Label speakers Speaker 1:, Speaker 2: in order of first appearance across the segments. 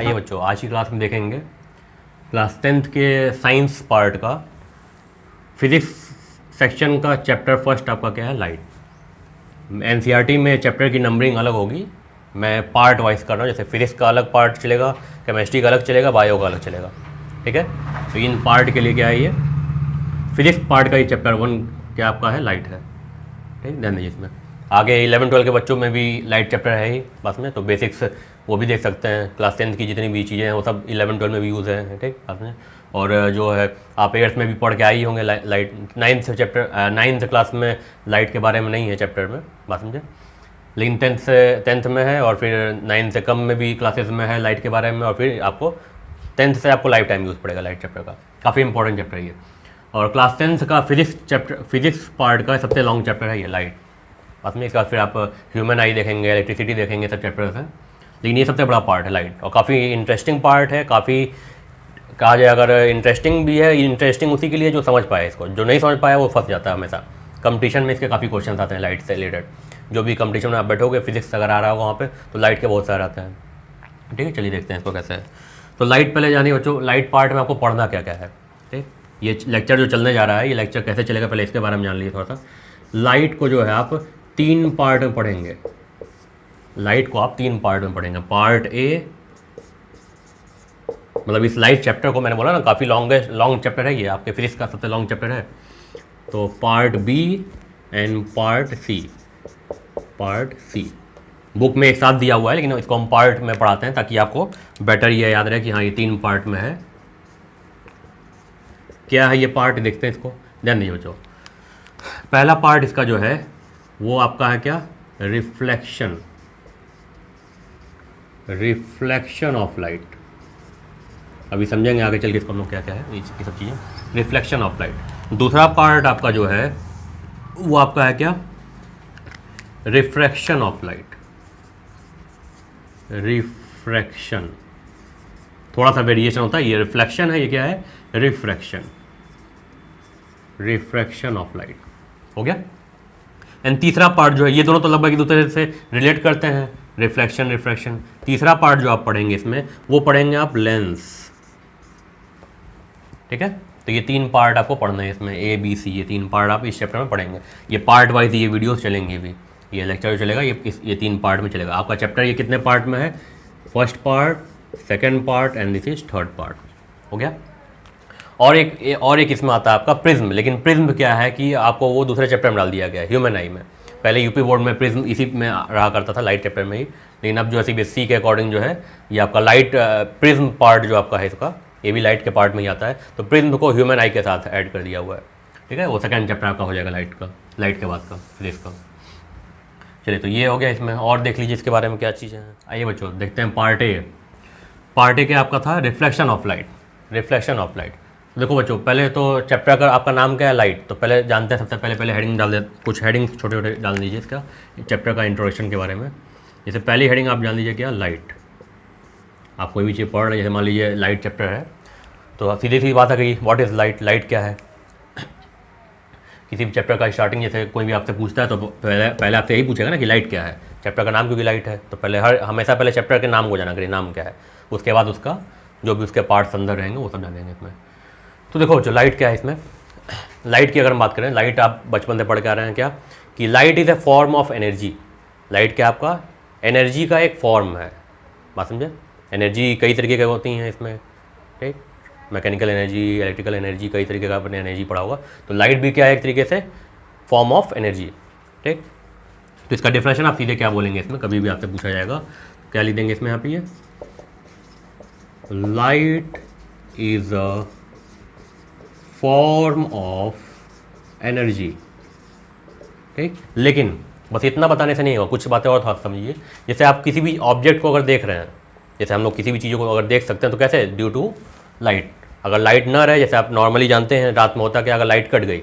Speaker 1: आइए बच्चों, आज की क्लास में देखेंगे क्लास 10th के साइंस पार्ट का फिजिक्स सेक्शन का चैप्टर फर्स्ट आपका क्या है, लाइट। एनसीईआरटी में चैप्टर की नंबरिंग अलग होगी, मैं पार्ट वाइज कर रहा हूँ। जैसे फिजिक्स का अलग पार्ट चलेगा, केमिस्ट्री का अलग चलेगा, बायो का अलग चलेगा, ठीक है। तो इन पार्ट के लिए क्या है, ये फिजिक्स पार्ट का ये चैप्टर 1 क्या आपका है, लाइट है, ठीक। ध्यान दीजिए, इसमें आगे 11-12 के बच्चों में भी लाइट चैप्टर है ही पास में, तो बेसिक्स वो भी देख सकते हैं। क्लास 10th की जितनी भी चीज़ें हैं वो सब 11-12 में भी यूज़ है, ठीक पास में। और जो है आप 8th में भी पढ़ के आई होंगे लाइट। 9th क्लास में लाइट के बारे में नहीं है चैप्टर में, बात समझे, लेकिन 10th में है, और फिर 9th से कम में भी क्लासेस में है लाइट के बारे में, और फिर आपको 10th से आपको लाइफ टाइम यूज़ पड़ेगा लाइट चैप्टर का। काफ़ी इंपॉर्टेंट चैप्टर है ये। और क्लास 10th का फिजिक्स पार्ट का सबसे लॉन्ग चैप्टर है ये लाइट, बाद में। इसके बाद फिर आप ह्यूमन आई देखेंगे, इलेक्ट्रिसिटी देखेंगे, सब चैप्टर्स हैं, लेकिन ये सबसे बड़ा पार्ट है लाइट, और काफ़ी इंटरेस्टिंग पार्ट है। काफ़ी कहा जाए अगर इंटरेस्टिंग भी है, इंटरेस्टिंग उसी के लिए जो समझ पाए इसको, जो नहीं समझ पाया वो फंस जाता है हमेशा। कंपटीशन में इसके काफ़ी क्वेश्चन आते हैं लाइट से रिलेटेड। जो भी कंपटीशन में आप बैठोगे, फिजिक्स अगर आ रहा होगा वहाँ पे, तो लाइट के बहुत सारे आते हैं, ठीक है। चलिए देखते हैं इसको कैसे है। तो लाइट पहले जानिए बच्चों, लाइट पार्ट में आपको पढ़ना क्या क्या है, ठीक। ये लेक्चर जो चलने जा रहा है, ये लेक्चर कैसे चलेगा पहले इसके बारे में जान लीजिए थोड़ा सा। लाइट को जो है आप 3 पार्ट में पढ़ेंगे। लाइट को आप 3 पार्ट में पढ़ेंगे। पार्ट ए, मतलब इस लाइट चैप्टर को मैंने बोला ना काफ़ी लॉन्ग चैप्टर है ये, आपके फिजिक्स का सबसे लॉन्ग चैप्टर है। तो part B and part C. Part C book में एक साथ दिया हुआ है, लेकिन इसको हम पार्ट में पढ़ाते हैं ताकि आपको बेटर ये याद रहे कि हाँ ये 3 पार्ट में है। क्या है ये पार्ट, देखते हैं इसको, ध्यान दीजिए बच्चों। पहला पार्ट इसका जो है वो आपका है क्या, रिफ्लेक्शन। रिफ्लेक्शन ऑफ लाइट, अभी समझेंगे आगे चल के इसको हम लोग क्या क्या है ये सब चीज़ें। Reflection of light. दूसरा पार्ट आपका जो है वो आपका है क्या, रिफ्रैक्शन ऑफ लाइट। रिफ्रैक्शन, थोड़ा सा वेरिएशन होता है, ये रिफ्लेक्शन है, ये क्या है, रिफ्रैक्शन। रिफ्रैक्शन ऑफ लाइट हो गया। एंड तीसरा पार्ट जो है, ये दोनों तो लगभग एक दूसरे से रिलेट करते हैं, रिफ्लेक्शन रिफ्रैक्शन। तीसरा पार्ट जो आप पढ़ेंगे इसमें, वो पढ़ेंगे आप लेंस, ठीक है। तो ये 3 पार्ट आपको पढ़ना है इसमें, ए बी सी, ये 3 पार्ट आप इस चैप्टर में पढ़ेंगे। ये पार्ट वाइज ये वीडियोस चलेंगे भी, ये लेक्चर जो चलेगा ये 3 पार्ट में चलेगा। आपका चैप्टर ये कितने पार्ट में है, first part, second part and this is third part, हो गया। और एक इसमें आता है आपका प्रिज्म, लेकिन प्रिज्म क्या है कि आपको वो दूसरे चैप्टर में डाल दिया गया है, ह्यूमन आई में। पहले यूपी बोर्ड में प्रिज्म इसी में रहा करता था, लाइट चैप्टर में ही, लेकिन अब जो है सीबीएसई के अकॉर्डिंग जो है ये आपका लाइट प्रिज्म पार्ट जो आपका है इसका, ये भी लाइट के पार्ट में ही आता है। तो प्रिज्म को ह्यूमन आई के साथ ऐड कर दिया हुआ है, ठीक है। वो सेकेंड चैप्टर आपका हो जाएगा लाइट का, लाइट के बाद का फिजिक्स का। चलिए, तो ये हो गया इसमें। और देख लीजिए इसके बारे में क्या चीज़ें हैं। आइए बच्चों देखते हैं पार्ट ए। पार्ट ए क्या आपका था, reflection of light. Reflection of light, देखो बच्चों पहले तो चैप्टर का आपका नाम क्या है, लाइट। तो पहले जानते हैं, सबसे पहले हेडिंग डाल दे, कुछ हेडिंग्स छोटे छोटे डाल दीजिए इसका चैप्टर का इंट्रोडक्शन के बारे में। जैसे पहली हेडिंग आप जान लीजिए क्या, लाइट। आप कोई भी चीज़ पढ़ रहे हैं, जैसे मान लीजिए लाइट चैप्टर है, तो सीधी सी बात है कि व्हाट इज़ लाइट, लाइट क्या है। किसी भी चैप्टर का स्टार्टिंग जैसे कोई भी आपसे पूछता है तो पहले आपसे यही पूछेगा ना कि लाइट क्या है, चैप्टर का नाम क्योंकि लाइट है। तो हमेशा पहले चैप्टर के नाम को जाना करिए, नाम क्या है, उसके बाद उसका जो भी उसके पार्ट्स अंदर रहेंगे वो सब जानेंगे इसमें। तो देखो बच्चों लाइट क्या है इसमें। लाइट की अगर हम बात करें, लाइट आप बचपन से पढ़ के आ रहे हैं क्या, कि light is a form of energy. Light क्या आपका एनर्जी का एक फॉर्म है, बात समझे। एनर्जी कई तरीके की होती हैं इसमें, ठीक। मैकेनिकल एनर्जी, इलेक्ट्रिकल एनर्जी, कई तरीके का आपने एनर्जी पढ़ा होगा। तो लाइट भी क्या है, एक तरीके से फॉर्म ऑफ एनर्जी, ठीक। तो इसका डिफिनेशन आप सीधे क्या बोलेंगे इसमें, कभी भी आपसे पूछा जाएगा, क्या लिख देंगे इसमें यहाँ पे, ये light is a form of energy, ठीक। लेकिन बस इतना बताने से नहीं होगा, कुछ बातें और थोड़ा समझिए। जैसे आप किसी भी ऑब्जेक्ट को अगर देख रहे हैं, जैसे हम लोग किसी भी चीज़ों को अगर देख सकते हैं तो कैसे, ड्यू टू लाइट। अगर लाइट ना रहे, जैसे आप नॉर्मली जानते हैं रात में होता है कि अगर लाइट कट गई,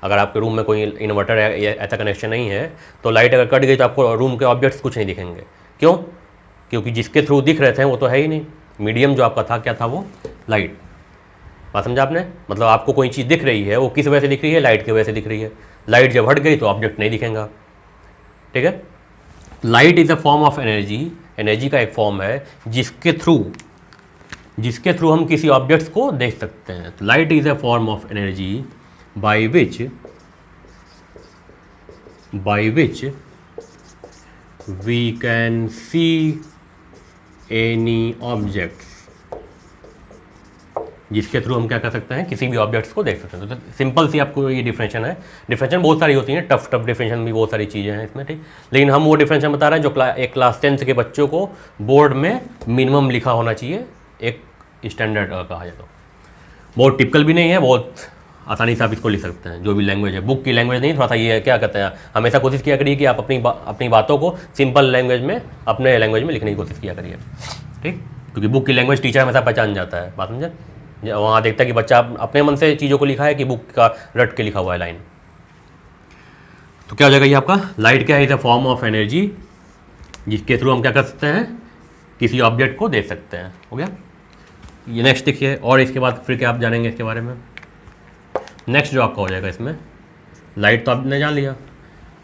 Speaker 1: अगर आपके रूम में कोई इन्वर्टर है या ऐसा कनेक्शन नहीं है, तो लाइट अगर कट गई तो आपको रूम के ऑब्जेक्ट्स कुछ नहीं दिखेंगे। क्यों, क्योंकि जिसके थ्रू दिख रहे थे वो तो है ही नहीं, मीडियम जो आपका था क्या था, वो लाइट। बात समझा आपने, मतलब आपको कोई चीज़ दिख रही है, वो किस वजह से दिख रही है, लाइट की वजह से दिख रही है। लाइट जब हट गई तो ऑब्जेक्ट नहीं दिखेगा, ठीक है। Light is a form of energy, energy का एक फॉर्म है जिसके थ्रू जिसके थ्रू हम किसी ऑब्जेक्ट्स को देख सकते हैं। तो light is a form of energy by which we can see any objects, जिसके थ्रू हम क्या कर सकते हैं, किसी भी ऑब्जेक्ट्स को देख सकते हैं। तो सिंपल सी आपको ये डिफरेंशन है। डिफरेंशन बहुत सारी होती हैं, टफ डिफरेंशन भी बहुत सारी चीज़ें हैं इसमें, ठीक। लेकिन हम वो डिफरेंशन बता रहे हैं जो एक क्लास 10 के बच्चों को बोर्ड में मिनिमम लिखा होना चाहिए, एक स्टैंडर्ड कहा जाए तो। बहुत टिपिकल भी नहीं है, बहुत आसानी से आप इसको लिख सकते हैं। जो भी लैंग्वेज है, बुक की लैंग्वेज नहीं, थोड़ा सा ये क्या कहते हैं, हमेशा कोशिश किया करिए कि आप अपनी बातों को सिंपल लैंग्वेज में, अपने लैंग्वेज में लिखने की कोशिश किया करिए, ठीक। क्योंकि बुक की लैंग्वेज टीचर हमेशा पहचान जाता है, बात समझे। वहाँ देखता है कि बच्चा अपने मन से चीज़ों को लिखा है कि बुक का रट के लिखा हुआ है लाइन। तो क्या हो जाएगा ये आपका, लाइट क्या है, is a form of energy जिसके थ्रू हम क्या कर सकते हैं, किसी ऑब्जेक्ट को देख सकते हैं। हो गया ये। नेक्स्ट देखिए, और इसके बाद फिर क्या आप जानेंगे इसके बारे में। नेक्स्ट जो आपका हो जाएगा इसमें, लाइट तो आपने जान लिया।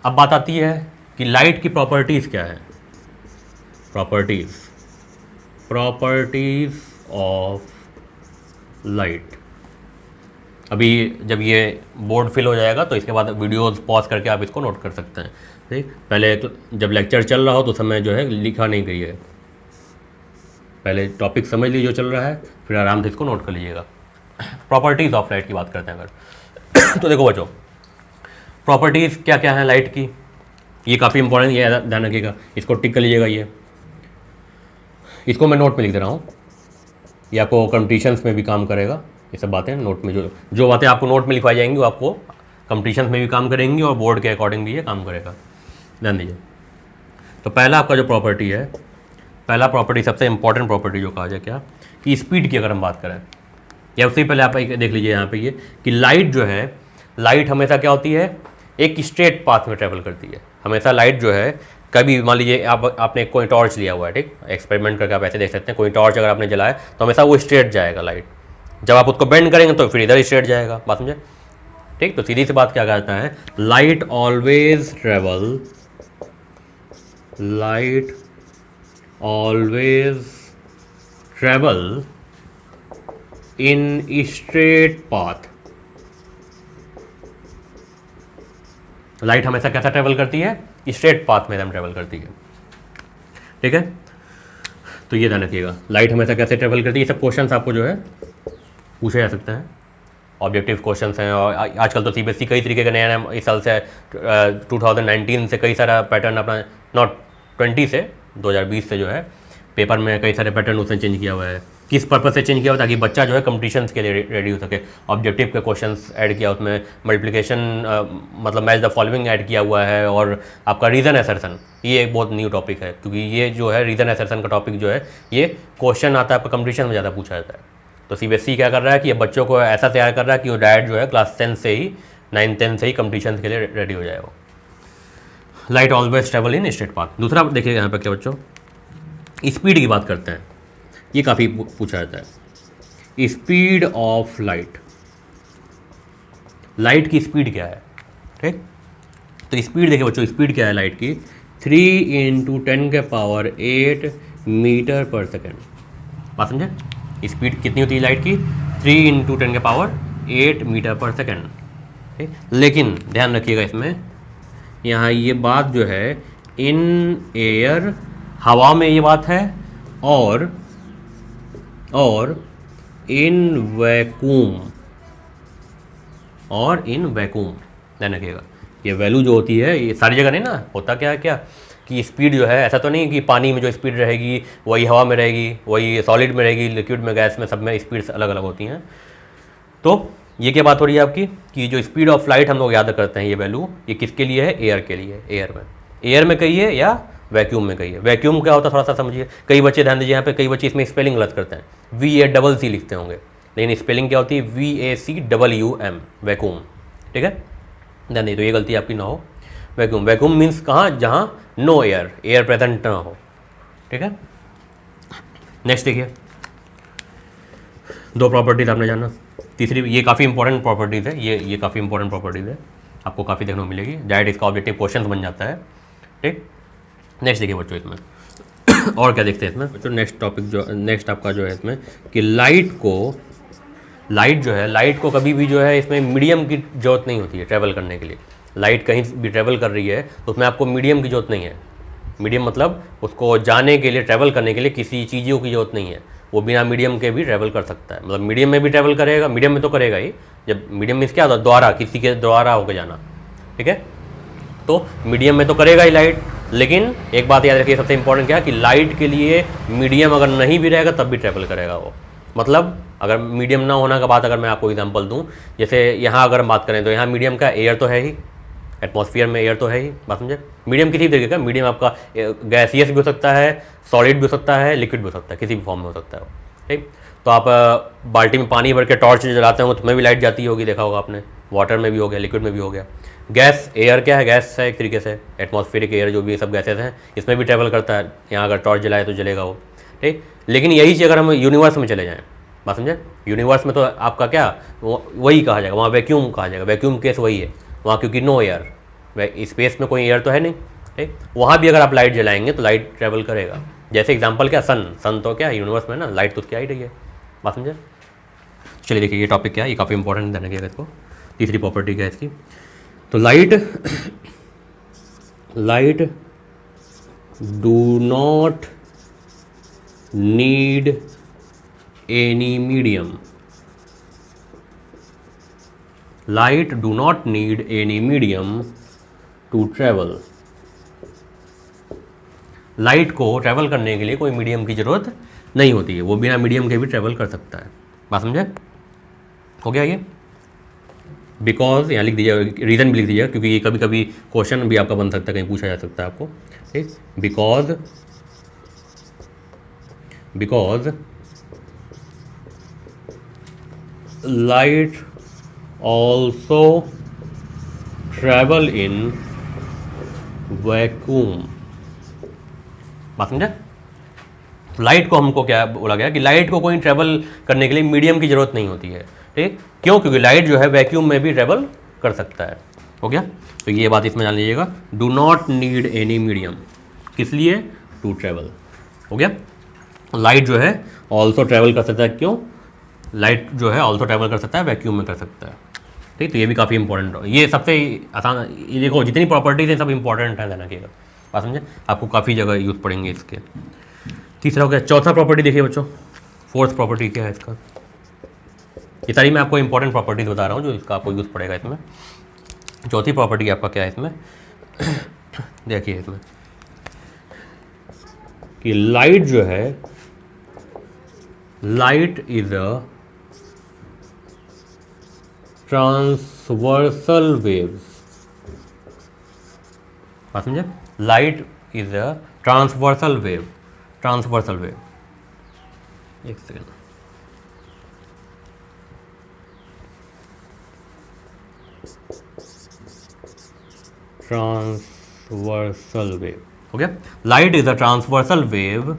Speaker 1: अब बात आती है कि लाइट की प्रॉपर्टीज़ क्या है। Properties of light. अभी जब ये बोर्ड फिल हो जाएगा तो इसके बाद वीडियोस पॉज करके आप इसको नोट कर सकते हैं, ठीक। पहले जब लेक्चर चल रहा हो तो समय जो है लिखा नहीं करिए, पहले टॉपिक समझ लीजिए जो चल रहा है, फिर आराम से इसको नोट कर लीजिएगा। प्रॉपर्टीज़ ऑफ लाइट की बात करते हैं अगर तो देखो बच्चों, प्रॉपर्टीज़ क्या क्या हैं लाइट की, ये काफ़ी इंपॉर्टेंट, ये ध्यान रखिएगा, इसको टिक कर लीजिएगा। इसको मैं नोट में लिख दे रहा हूँ, ये आपको कॉम्पिटिशन्स में भी काम करेगा। ये सब बातें नोट में, जो बातें आपको नोट में लिखवाई जाएंगी वो आपको कॉम्पिटिशन्स में भी काम करेंगी और बोर्ड के अकॉर्डिंग भी ये काम करेगा, ध्यान दीजिए। तो पहला आपका जो प्रॉपर्टी है, पहला प्रॉपर्टी, सबसे इंपॉर्टेंट प्रॉपर्टी जो कहा जाए क्या, कि स्पीड की अगर हम बात करें, या उससे पहले आप देख लीजिए यहाँ पे ये कि लाइट जो है, लाइट हमेशा क्या होती है, एक स्ट्रेट पाथ में ट्रैवल करती है हमेशा। लाइट जो है, कभी मान लीजिए आपने कोई टॉर्च लिया हुआ है, ठीक, एक्सपेरिमेंट करके आप ऐसे देख सकते हैं, कोई टॉर्च अगर आपने जलाया तो हमेशा वो स्ट्रेट जाएगा लाइट। जब आप उसको बेंड करेंगे तो फिर इधर स्ट्रेट जाएगा, बात समझे, ठीक। तो सीधी सी बात क्या कहता है, light always travel in straight path. Light हमेशा कैसा ट्रेवल करती है, स्ट्रेट पाथ में एकदम ट्रेवल करती है, ठीक है। तो ये ध्यान रखिएगा, लाइट हमेशा कैसे ट्रेवल करती है। ये सब क्वेश्चंस आपको जो है पूछे जा सकते हैं, ऑब्जेक्टिव क्वेश्चंस हैं। और आजकल तो सीबीएसई कई तरीके के नया इस साल से 2019 से कई सारा पैटर्न अपना, नॉट 20 से 2020 से जो है पेपर में कई सारे पैटर्न उसने चेंज किया हुआ है। किस पर्पज़ से चेंज किया हुआ, ताकि बच्चा जो है कॉम्पिटिशन्स के लिए रेडी हो सके। ऑब्जेक्टिव के क्वेश्चंस ऐड किया उसमें, मल्टीप्लिकेशन मतलब मैच द फॉलोइंग ऐड किया हुआ है, और आपका रीज़न असर्शन, ये एक बहुत न्यू टॉपिक है, क्योंकि ये जो है रीज़न असर्शन का टॉपिक जो है, ये क्वेश्चन आता है आपका कॉम्पिटिशन में ज़्यादा पूछा जाता है। तो सीबीएसई क्या कर रहा है कि ये बच्चों को ऐसा तैयार कर रहा है कि वो डायरेक्ट जो है क्लास 10 से ही 9-10 से ही कॉम्पिटिशन के लिए रेडी हो जाए वो। Light always travel in straight path. दूसरा देखिए यहाँ पर क्या बच्चों, स्पीड की बात करते हैं, ये काफ़ी पूछा जाता है। स्पीड ऑफ लाइट, लाइट की स्पीड क्या है, ठीक। तो स्पीड देखिए बच्चों, स्पीड क्या है लाइट की, 3 × 10⁸ मीटर पर सेकेंड। बात समझे, स्पीड कितनी होती है लाइट की, 3 × 10⁸ मीटर पर सेकेंड, ठीक। लेकिन ध्यान रखिएगा इसमें, यहाँ ये बात जो है इन एयर, हवा में ये बात है, और इन वैक्यूम, ध्यान रखिएगा। ये वैल्यू जो होती है ये सारी जगह नहीं ना होता, क्या है क्या कि स्पीड जो है, ऐसा तो नहीं कि पानी में जो स्पीड रहेगी वही हवा में रहेगी, वही सॉलिड में रहेगी, लिक्विड में, गैस में, सब में स्पीड्स अलग अलग होती हैं। तो ये क्या बात हो रही है आपकी, कि जो स्पीड ऑफ लाइट हम लोग याद करते हैं ये वैल्यू, ये किसके लिए है, एयर के लिए। एयर में कहिए या वैक्यूम में कहिए। वैक्यूम क्या होता है थोड़ा सा समझिए, कई बच्चे ध्यान दीजिए यहाँ पे, कई बच्चे इसमें स्पेलिंग गलत करते हैं, VACC लिखते होंगे, लेकिन स्पेलिंग क्या होती है, VACWM, वैक्यूम, ठीक है, ध्यान दीजिए। तो ये गलती आपकी ना हो। वैक्यूम मीन्स कहाँ, जहाँ नो एयर प्रेजेंट ना हो, ठीक है। नेक्स्ट देखिए, 2 प्रॉपर्टीज़ आपने जाना। तीसरी, ये काफ़ी इंपॉर्टेंट प्रॉपर्टीज़ है, ये काफ़ी इंपॉर्टेंट प्रॉपर्टीज़ है, आपको काफ़ी देखने को मिलेगी, डायरेक्ट इसका ऑब्जेक्टिव क्वेश्चन बन जाता है, ठीक। नेक्स्ट देखिए बच्चों, इसमें और क्या देखते हैं इसमें जो नेक्स्ट टॉपिक, जो नेक्स्ट आपका जो है इसमें कि लाइट को कभी भी जो है इसमें मीडियम की ज़रूरत नहीं होती है ट्रैवल करने के लिए। लाइट कहीं भी ट्रैवल कर रही है तो उसमें आपको मीडियम की ज़रूरत नहीं है। मीडियम मतलब उसको जाने के लिए, ट्रैवल करने के लिए किसी चीज़ों की ज़रूरत नहीं है, वो बिना मीडियम के भी ट्रैवल कर सकता है। मतलब मीडियम में भी ट्रैवल करेगा, मीडियम में तो करेगा ही, जब मीडियम में क्या होता है, द्वारा, किसी के द्वारा होकर जाना, ठीक है, तो मीडियम में तो करेगा ही लाइट। लेकिन एक बात याद रखिए, सबसे इंपॉर्टेंट क्या है कि लाइट के लिए मीडियम अगर नहीं भी रहेगा तब भी ट्रैवल करेगा वो। मतलब अगर मीडियम ना होना का बात अगर मैं आपको एग्जांपल दूं, जैसे यहाँ अगर हम बात करें तो यहाँ मीडियम का एयर तो है ही, एटमॉस्फेयर में एयर तो है ही, बात समझे। मीडियम किसी तरीके का, मीडियम आपका गैसियस भी हो सकता है, सॉलिड भी हो सकता है, लिक्विड भी हो सकता है, किसी भी फॉर्म में हो सकता है, ठीक। तो आप बाल्टी में पानी भर के टॉर्च जलाते हो तो उसमें भी लाइट जाती होगी, देखा होगा आपने, वाटर में भी हो गया, लिक्विड में भी हो गया। गैस, एयर क्या है, गैस है एक तरीके से, एटमॉस्फेरिक एयर जो भी सब गैसेस हैं इसमें भी ट्रैवल करता है। यहाँ अगर टॉर्च जलाए तो जलेगा वो, ठीक। लेकिन यही चीज़ अगर हम यूनिवर्स में चले जाएँ, बात समझे, यूनिवर्स में तो आपका क्या वही कहा जाएगा, वहाँ वैक्यूम कहा जाएगा, वैक्यूम केस वही है वहाँ, क्योंकि नो एयर, स्पेस में कोई एयर तो है नहीं, ठीक। वहाँ भी अगर आप लाइट जलाएंगे तो लाइट ट्रैवल करेगा। जैसे एग्जांपल क्या, सन तो क्या है यूनिवर्स में ना, लाइट तो क्या ही रही है, बात समझे। चलिए देखिए ये टॉपिक क्या है, ये काफ़ी इंपॉर्टेंट ध्यान रखिएगा इसको। तीसरी प्रॉपर्टी क्या है इसकी, तो light do not need any medium, light do not need any medium to travel. Light को ट्रैवल करने के लिए कोई मीडियम की ज़रूरत नहीं होती है, वो बिना मीडियम के भी ट्रैवल कर सकता है, बात समझे, हो गया ये। बिकॉज यहाँ लिख दीजिएगा, रीज़न भी लिख दीजिएगा, क्योंकि ये कभी कभी क्वेश्चन भी आपका बन सकता है, कहीं पूछा जा सकता है आपको, ठीक। Because light also travel in vacuum, बात समझे। लाइट को हमको क्या बोला गया कि लाइट को कोई ट्रैवल करने के लिए मीडियम की ज़रूरत नहीं होती है, ठीक। क्यों, क्योंकि लाइट जो है वैक्यूम में भी ट्रैवल कर सकता है, हो गया। तो ये बात इसमें जान लीजिएगा, do not need any medium, किस लिए, टू ट्रैवल, हो गया। लाइट जो है ऑल्सो ट्रैवल कर सकता है, क्यों, लाइट जो है ऑल्सो ट्रैवल कर सकता है, वैक्यूम में कर सकता है, ठीक। तो ये भी काफ़ी इंपॉर्टेंट है, ये सबसे आसान, ये देखो जितनी प्रॉपर्टीज हैं सब इंपॉर्टेंट है, ध्यान रखिएगा, बात समझे, आपको काफ़ी जगह यूज़ पड़ेंगे इसके। तीसरा हो गया। चौथा प्रॉपर्टी देखिए बच्चों, फोर्थ प्रॉपर्टी क्या है इसका, ये सारी मैं आपको इंपॉर्टेंट प्रॉपर्टीज बता रहा हूँ जो इसका आपको यूज़ पड़ेगा इसमें। चौथी प्रॉपर्टी आपका क्या है इसमें देखिए इसमें कि लाइट जो है, light is a transversal waves, बात समझे, light is a transversal wave, transversal wave, एक सेकेंड, ट्रांसवर्सल वेव, हो गया। Light is a transversal wave,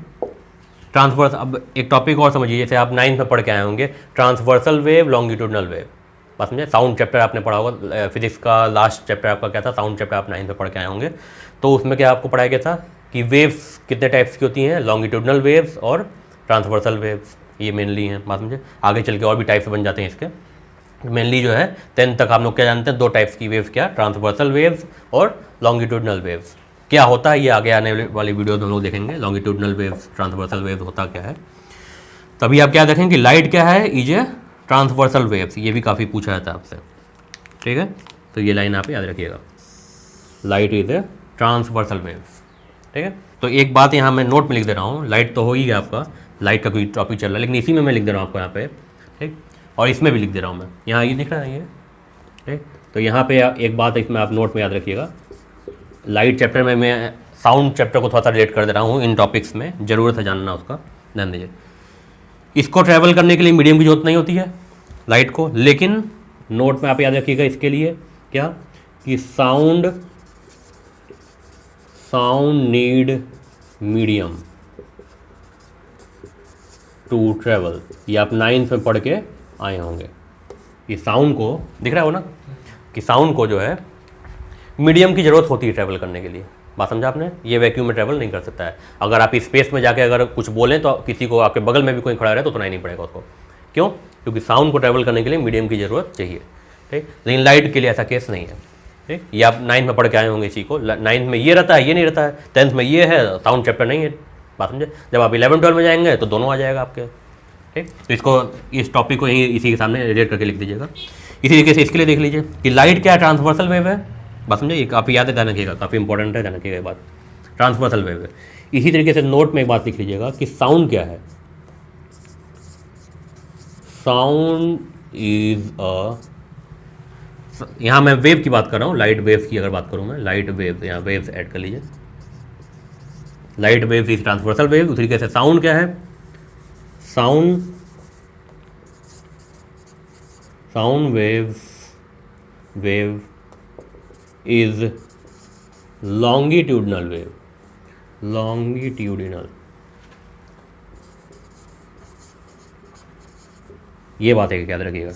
Speaker 1: transverse, अब एक टॉपिक और समझिए, जैसे आप 9th में पढ़ के आए होंगे, ट्रांसवर्सल वेव, लॉन्गिट्यूडनल वेव, बात समझे। साउंड चैप्टर आपने पढ़ा होगा, फिजिक्स का लास्ट चैप्टर आपका क्या था, साउंड चैप्टर आप 9th में पढ़ के आए होंगे, तो उसमें क्या आपको पढ़ाया गया था कि वेव्स कितने टाइप्स की होती हैं, लॉन्गिट्यूडनल वेव्स और ट्रांसवर्सल वेव्स, ये मेनली हैं, बात समझे। आगे चल के और भी टाइप्स बन जाते हैं इसके, मेनली जो है 10th तक आप लोग क्या जानते हैं, दो टाइप्स की वेव्स, क्या, ट्रांसवर्सल वेव्स और लॉन्गिट्यूडनल वेव्स। क्या होता है ये आगे आने वाली वीडियो में हम लोग देखेंगे, लॉन्गिट्यूडनल वेव्स, ट्रांसवर्सल वेव्स होता क्या है। तभी आप क्या देखेंगे कि लाइट क्या है, इज ए ट्रांसवर्सल वेव्स, ये भी काफ़ी पूछा जाता है आपसे, ठीक है। तो ये लाइन आप याद रखिएगा, light is a transversal waves, ठीक है। तो एक बात यहाँ मैं नोट में लिख दे रहा हूँ, लाइट तो हो ही गया आपका, लाइट का कोई टॉपिक चल रहा है, लेकिन इसी में मैं लिख दे रहा हूँ आपको यहाँ पे, ठीक, और इसमें भी लिख दे रहा हूँ मैं, यहाँ ये दिख रहा है ये, ठीक। तो यहाँ पे एक बात इसमें आप नोट में याद रखिएगा, लाइट चैप्टर में मैं साउंड चैप्टर को थोड़ा सा रिलेट कर दे रहा हूँ इन टॉपिक्स में, ज़रूरत है जानना उसका, ध्यान दीजिए। इसको ट्रैवल करने के लिए मीडियम की जरूरत नहीं होती है लाइट को, लेकिन नोट में आप याद रखिएगा इसके लिए क्या, कि sound need medium to travel, ये आप 9th में पढ़ के आए होंगे। ये साउंड को दिख रहा हो ना, कि साउंड को जो है मीडियम की ज़रूरत होती है ट्रैवल करने के लिए, बात समझा आपने, ये वैक्यूम में ट्रैवल नहीं कर सकता है। अगर आप स्पेस में जाके अगर कुछ बोलें तो किसी को आपके बगल में भी कोई खड़ा रहे तो सुनाई नहीं पड़ेगा उसको। क्यों? क्योंकि साउंड को ट्रैवल करने के लिए मीडियम की ज़रूरत चाहिए, ठीक। लेकिन लाइट के लिए ऐसा केस नहीं है, ठीक। ये आप 9th में पढ़ के आए होंगे इसी को, 9th में ये रहता है, ये नहीं रहता है, 10th में ये है, साउंड चैप्टर नहीं है, बात समझे। जब आप 11-12 में जाएंगे तो दोनों आ जाएगा आपके, ठीक। तो इसको, इस टॉपिक को यहीं इसी के सामने रिलेट करके लिख दीजिएगा। इसी तरीके से इसके लिए देख लीजिए कि लाइट क्या है, ट्रांसवर्सल वेव है, बात समझे। ये काफ़ी याद है, ध्यान रखिएगा, काफ़ी इंपॉर्टेंट है, ध्यान रखिएगा ये बात, ट्रांसवर्सल वेव है। इसी तरीके से नोट में एक बात लिख लीजिएगा कि साउंड क्या है, साउंड इज अ, यहाँ मैं वेव की बात कर रहा हूँ, लाइट वेव की अगर बात करूँ मैं, लाइट वेव, यहाँ वेव्स ऐड कर लीजिए, light wave is transversal wave. उसी तरीके से साउंड क्या है, sound wave is longitudinal wave, longitudinal, ये बात है, याद रखिएगा।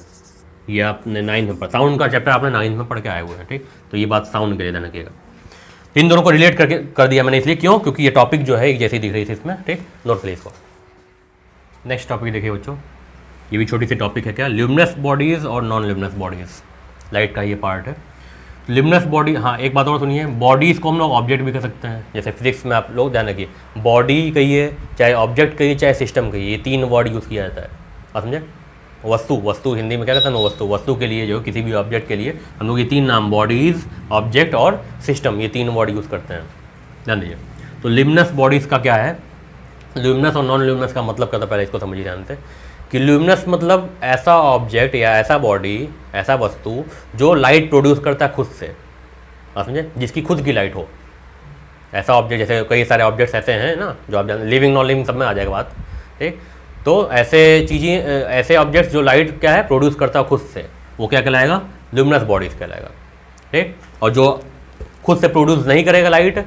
Speaker 1: ये आपने 9th में पढ़ा, साउंड का चैप्टर आपने 9th में पढ़ के आए हुए हैं, ठीक। तो ये बात साउंड के लिए ध्यान रखिएगा। इन दोनों को रिलेट करके कर दिया मैंने, इसलिए क्यों, क्योंकि ये टॉपिक जो है एक जैसी दिख रही थी इसमें, ठीक। नोट कर लीजिए इसको। नेक्स्ट टॉपिक देखिए बच्चों, ये भी छोटी सी टॉपिक है, क्या, ल्यूमिनस बॉडीज़ और नॉन ल्यूमिनस बॉडीज़, लाइट का ये पार्ट है। ल्यूमिनस बॉडी, हाँ एक बात और सुनिए, बॉडीज़ को हम लोग ऑब्जेक्ट भी कर सकते हैं, जैसे फिजिक्स में आप लोग ध्यान रखिए, बॉडी कहिए, चाहे ऑब्जेक्ट कहिए, चाहे सिस्टम कहिए, ये 3 वर्ड यूज़ किया जाता है, आप समझे। वस्तु हिंदी में क्या कहते हैं, वस्तु के लिए, जो किसी भी ऑब्जेक्ट के लिए हम लोग ये 3 नाम, बॉडीज़, ऑब्जेक्ट और सिस्टम, ये 3 वर्ड यूज़ करते हैं, ध्यान दीजिए। तो ल्यूमिनस बॉडीज़ का क्या है, ल्यूमिनस और नॉन ल्यूमिनस का मतलब क्या था, पहले इसको समझिए ध्यान से, कि ल्यूमिनस मतलब ऐसा ऑब्जेक्ट या ऐसा बॉडी, ऐसा वस्तु जो लाइट प्रोड्यूस करता है खुद से, आप समझे, जिसकी खुद की लाइट हो। ऐसा ऑब्जेक्ट, जैसे कई सारे ऑब्जेक्ट्स ऐसे हैं ना, जो आप जानते, लिविंग नॉन लिविंग सब में आ जाएगा बात, ठीक। तो ऐसे चीज़ें, ऐसे ऑब्जेक्ट्स जो लाइट क्या है प्रोड्यूस करता है खुद से, वो क्या कहलाएगा, ल्यूमिनस बॉडीज़ कहलाएगा, ठीक। और जो खुद से प्रोड्यूस नहीं करेगा लाइट,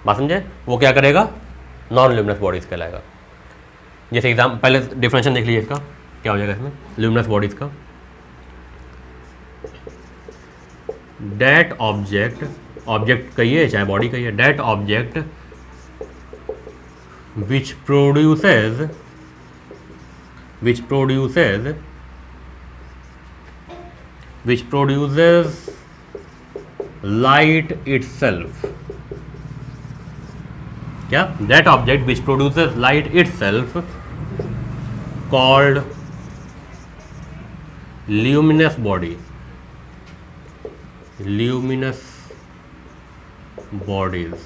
Speaker 1: बात समझे, वो क्या करेगा, नॉन ल्यूमिनस बॉडीज़ कहलाएगा। जैसे एग्जाम, पहले डिफरेंशिएशन देख लीजिए इसका, क्या हो जाएगा इसमें, ल्यूमिनस बॉडीज़ का, डेट ऑब्जेक्ट, ऑब्जेक्ट कहिए चाहे बॉडी कहिए, that object which produces light itself, क्या, that object which produces light itself called luminous body, luminous bodies।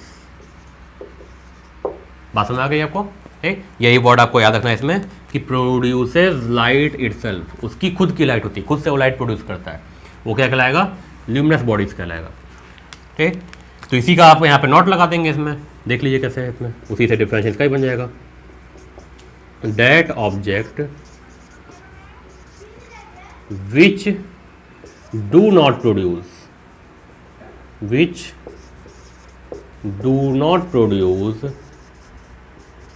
Speaker 1: बात समझ आ गई आपको, ठीक। यही वर्ड आपको याद रखना है इसमें कि प्रोड्यूसेस लाइट इटसेल्फ, उसकी खुद की लाइट होती है, खुद से वो लाइट प्रोड्यूस करता है, वो क्या कहलाएगा, ल्यूमिनस बॉडीज कहलाएगा, ठीक। तो इसी का आप यहाँ पे नोट लगा देंगे, इसमें देख लीजिए कैसे है, इसमें उसी से डिफरेंस इसका ही बन जाएगा, that object which do not produce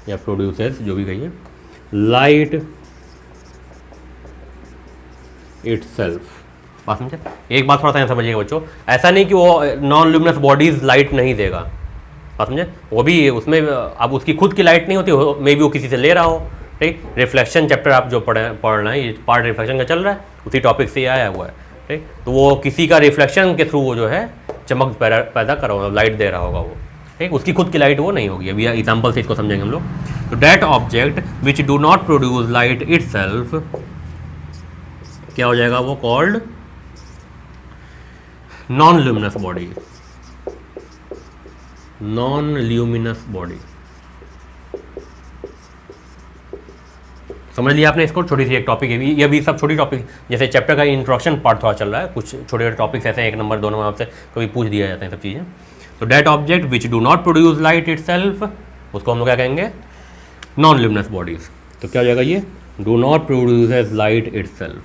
Speaker 1: या प्रोड्यूसर्स, जो भी कहिए, लाइट इटसेल्फ। बात समझे। एक बात थोड़ा सा समझिएगा बच्चों, ऐसा नहीं कि वो नॉन ल्यूमिनस बॉडीज लाइट नहीं देगा, बात समझे, वो भी उसमें, अब उसकी खुद की लाइट नहीं होती, मे बी वो किसी से ले रहा हो, ठीक। रिफ्लेक्शन चैप्टर आप जो पढ़ रहे हैं, ये पार्ट रिफ्लेक्शन का चल रहा है, उसी टॉपिक से आया हुआ है, ठीक। तो वो किसी का रिफ्लेक्शन के थ्रू वो जो है चमक पैदा कर रहा होगा, लाइट दे रहा होगा वो, ठीक। उसकी खुद की लाइट वो नहीं होगी। अभी एग्जाम्पल से इसको समझेंगे हम लोग। तो that object which do not produce light itself, क्या हो जाएगा वो, called non luminous body, non luminous body. समझ लिया आपने इसको, छोटी सी एक टॉपिक है, ये भी सब छोटी टॉपिक, जैसे चैप्टर का इंट्रोडक्शन पार्ट थोड़ा चल रहा है, कुछ छोटे छोटे टॉपिक्स ऐसे हैं, 1 नंबर 2 नंबर आपसे कभी पूछ दिया जाता है सब चीज़ें। तो that object which do not produce light itself, उसको हम लोग क्या कहेंगे, नॉन ल्यूमिनस बॉडीज। तो क्या हो जाएगा ये, do not produce light itself,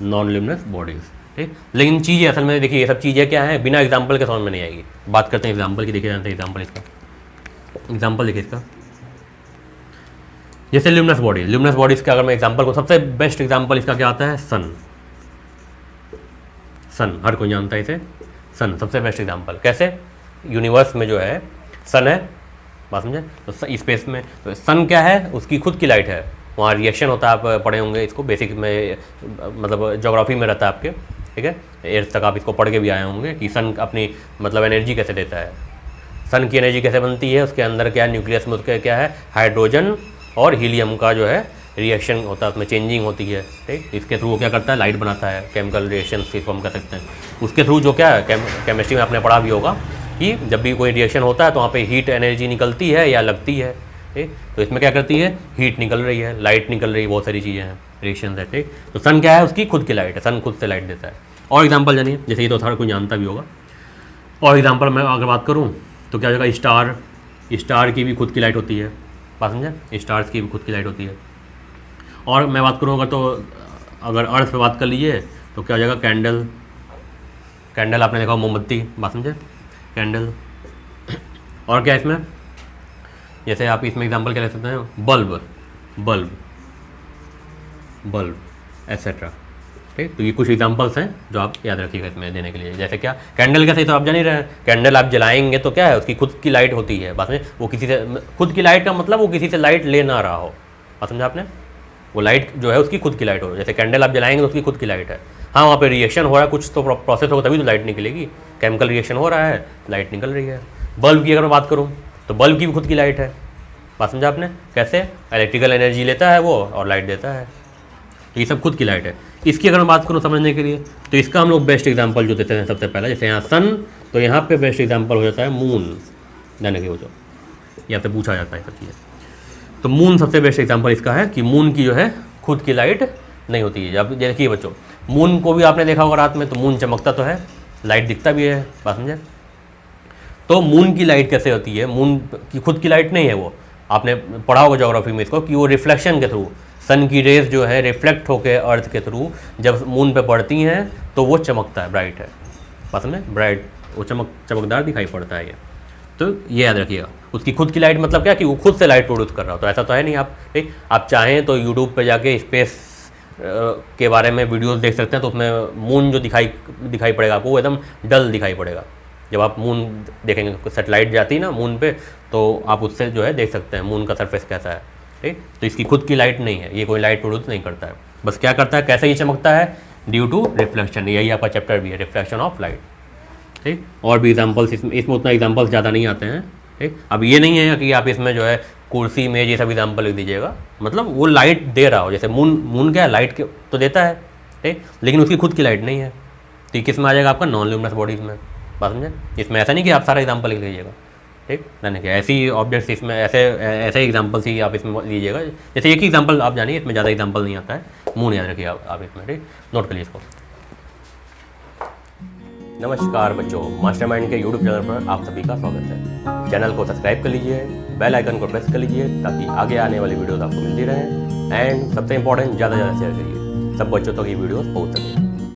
Speaker 1: non luminous bodies, ठीक। लेकिन चीज़ें असल में देखिए, ये सब चीज़ें क्या है, बिना एग्जाम्पल के समझ में नहीं आएगी। बात करते हैं एग्जाम्पल की, देखिए जानते हैं एग्जाम्पल इसका, एग्जाम्पल देखिए इसका, जैसे ल्यूमिनस बॉडीज का अगर मैं एग्जाम्पल को, सबसे बेस्ट एग्जाम्पल इसका क्या आता है, सन, हर कोई जानता है इसे, सन सबसे बेस्ट एग्जाम्पल। कैसे, यूनिवर्स में जो है सन है, बात समझे। तो स्पेस में तो सन क्या है, उसकी खुद की लाइट है, वहाँ रिएक्शन होता है, आप पढ़े होंगे इसको बेसिक में, मतलब ज्योग्राफी में रहता है आपके, ठीक है, एर्थ तक आप इसको पढ़ के भी आए होंगे कि सन अपनी मतलब एनर्जी कैसे देता है, सन की एनर्जी कैसे बनती है, उसके अंदर क्या न्यूक्लियस में उसके क्या है हाइड्रोजन और हीलियम का जो है रिएक्शन होता है, उसमें चेंजिंग होती है, ठीक। इसके थ्रू वो क्या करता है, लाइट बनाता है, केमिकल रिएक्शन से इसको हम कर सकते हैं। उसके थ्रू जो क्या है केमिस्ट्री में आपने पढ़ा भी होगा कि जब भी कोई रिएक्शन होता है तो वहाँ पे हीट एनर्जी निकलती है या लगती है, ठीक। तो इसमें क्या करती है, हीट निकल रही है, लाइट निकल रही है, बहुत सारी चीज़ें हैं, रिएक्शन है, ठीक। तो सन क्या है, उसकी खुद की लाइट है, सन खुद से लाइट देता है। और एग्जाम्पल जानिए, जैसे ये तो हर कोई जानता भी होगा। और एग्जाम्पल मैं अगर बात करूँ तो क्या हो जाएगा, स्टार की भी खुद की लाइट होती है, बात समझे, स्टार्स की भी खुद की लाइट होती है। और मैं बात करूँ अगर अर्थ पे बात कर लीजिए तो क्या हो जाएगा, कैंडल आपने देखा मोमबत्ती, बात समझे, कैंडल। और क्या इसमें, जैसे आप इसमें एग्जांपल क्या ले सकते हैं, बल्ब एट्सेट्रा, ठीक। तो ये कुछ एग्जांपल्स हैं जो आप याद रखिएगा इसमें देने के लिए। जैसे क्या, कैंडल कैसे, तो आप जान ही रहे हैं, कैंडल आप जलाएंगे तो क्या है, उसकी खुद की लाइट होती है, बात में वो किसी से, खुद की लाइट का मतलब वो किसी से लाइट ले ना रहा हो, बात समझा आपने, वो लाइट जो है उसकी खुद की लाइट हो। जैसे कैंडल आप जलाएंगे तो उसकी खुद की लाइट है, हाँ वहाँ पे रिएक्शन हो रहा है, कुछ तो प्रोसेस होगा तभी तो लाइट निकलेगी, केमिकल रिएक्शन हो रहा है, लाइट निकल रही है। बल्ब की अगर मैं बात करूँ तो बल्ब की भी खुद की लाइट है, बात समझा आपने, कैसे, इलेक्ट्रिकल एनर्जी लेता है वो और लाइट देता है, तो ये सब खुद की लाइट है। इसकी अगर मैं बात करूँ समझने के लिए तो इसका हम लोग बेस्ट एग्जांपल जो देते हैं सबसे पहले, जैसे यहाँ सन, तो यहाँ पे बेस्ट एग्जांपल हो जाता है मून, जाने के वो जो यहाँ पे पूछा जाता है सब चीज़ें। तो मून सबसे बेस्ट एग्जांपल इसका है कि मून की जो है खुद की लाइट नहीं होती है। अब देखिए बच्चों, मून को भी आपने देखा होगा रात में, तो मून चमकता तो है, लाइट दिखता भी है, बात समझे। तो मून की लाइट कैसे होती है, मून की खुद की लाइट नहीं है वो, आपने पढ़ा होगा ज्योग्राफी में इसको कि वो रिफ्लेक्शन के थ्रू, सन की रेज जो है रिफ्लेक्ट होकर अर्थ के थ्रू जब मून पे पड़ती हैं तो वो चमकता है, ब्राइट है, बात समझे, ब्राइट, वो चमकदार दिखाई पड़ता है ये। तो ये याद रखिएगा, उसकी खुद की लाइट मतलब क्या कि वो खुद से लाइट प्रोड्यूस कर रहा हो, तो ऐसा तो है नहीं। आप ठीक, आप चाहें तो यूट्यूब पे जाके स्पेस के बारे में वीडियोस देख सकते हैं, तो उसमें मून जो दिखाई पड़ेगा आपको वो एकदम डल दिखाई पड़ेगा। जब आप मून देखेंगे, सेटेलाइट जाती है ना मून पे, तो आप उससे जो है देख सकते हैं मून का सरफेस कैसा है, ठीक। तो इसकी खुद की लाइट नहीं है, ये कोई लाइट प्रोड्यूस नहीं करता है, बस क्या करता है, कैसे ही चमकता है, ड्यू टू रिफ्लेक्शन, यही आपका चैप्टर भी है, रिफ्लेक्शन ऑफ लाइट, ठीक। और भी एग्जांपल्स इसमें उतना एग्जांपल्स ज़्यादा नहीं आते हैं, ठीक। अब ये नहीं है कि आप इसमें जो है कुर्सी में ये सब एग्जांपल लिख दीजिएगा, मतलब वो लाइट दे रहा हो, जैसे मून क्या है, लाइट तो देता है, ठीक, लेकिन उसकी खुद की लाइट नहीं है, तो किस में आ जाएगा आपका, नॉन ल्यूमिनस बॉडीज़ में, बात समझे। इसमें ऐसा नहीं कि आप सारा एग्जांपल लिख लीजिएगा, ठीक, नहीं कि ऐसी ऑब्जेक्ट्स इसमें ऐसे एग्जांपल्स ही आप इसमें लीजिएगा, जैसे एक ही एग्जांपल आप जानिए, इसमें ज़्यादा एग्जांपल नहीं आता है, मून याद रखिए आप इसमें, ठीक, नोट करिए इसको। नमस्कार बच्चों, मास्टरमाइंड के यूट्यूब चैनल पर आप सभी का स्वागत है। चैनल को सब्सक्राइब कर लीजिए, बेल आइकन को प्रेस कर लीजिए ताकि आगे आने वाली वीडियोस आपको मिलती रहें, एंड सबसे इंपॉर्टेंट ज़्यादा से ज़्यादा शेयर करिए, सब बच्चों तक ये वीडियोस पहुँच सकें।